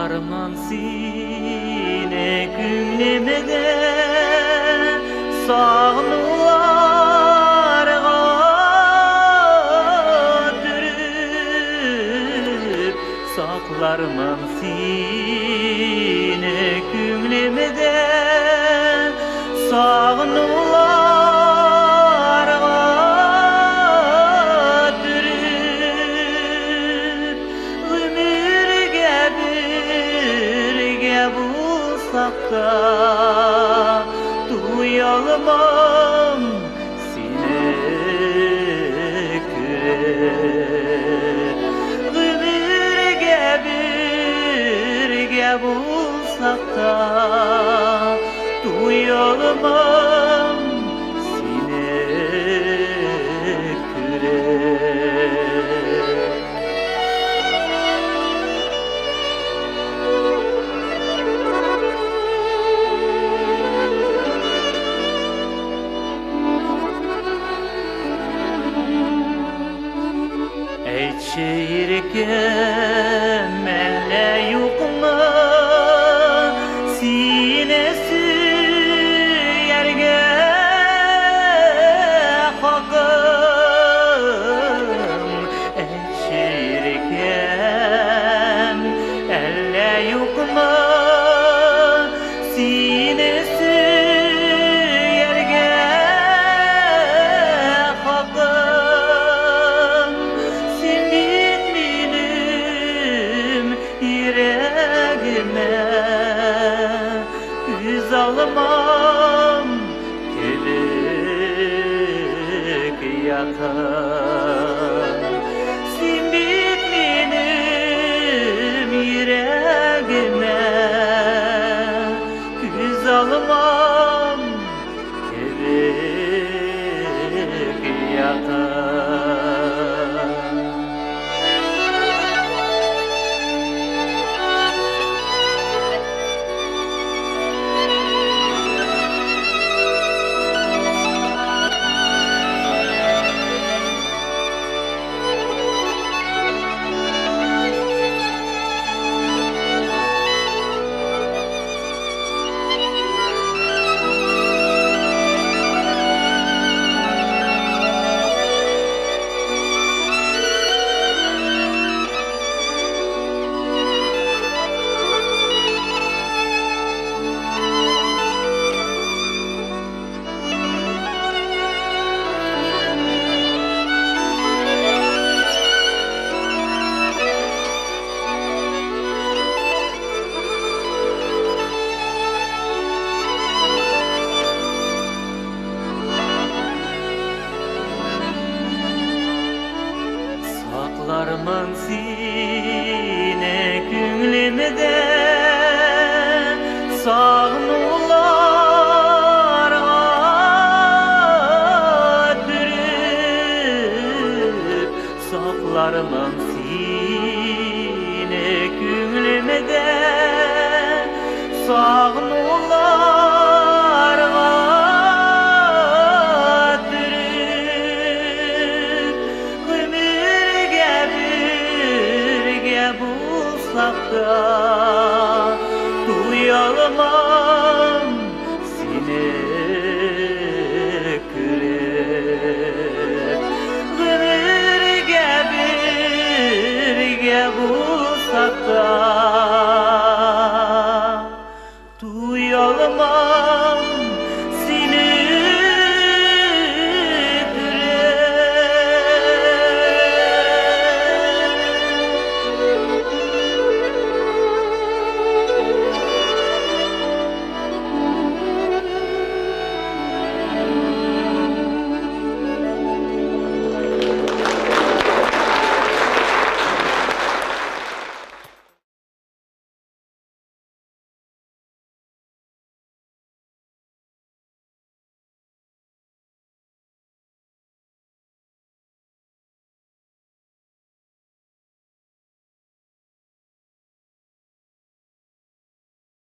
Saklarman seni günlemede sağnularga dürüp saklarman seni günlemede sağnularga dürüp ömürge birge bulsak da duyalmam seni kürer ömürge birge bulsak da duyalmam seni kürer. Şehirken elle yokma sinesi yerge hakkım şehirken elle yokma sinesi yerge hakkım yüz almam kelek yakan sen benim yüreğime yüz almam kelek yakan. Saklarman seni günlemede sağnularga dürüp saklarman seni günlemede sağnularga da duyalmam seni kürer ömürge birge bu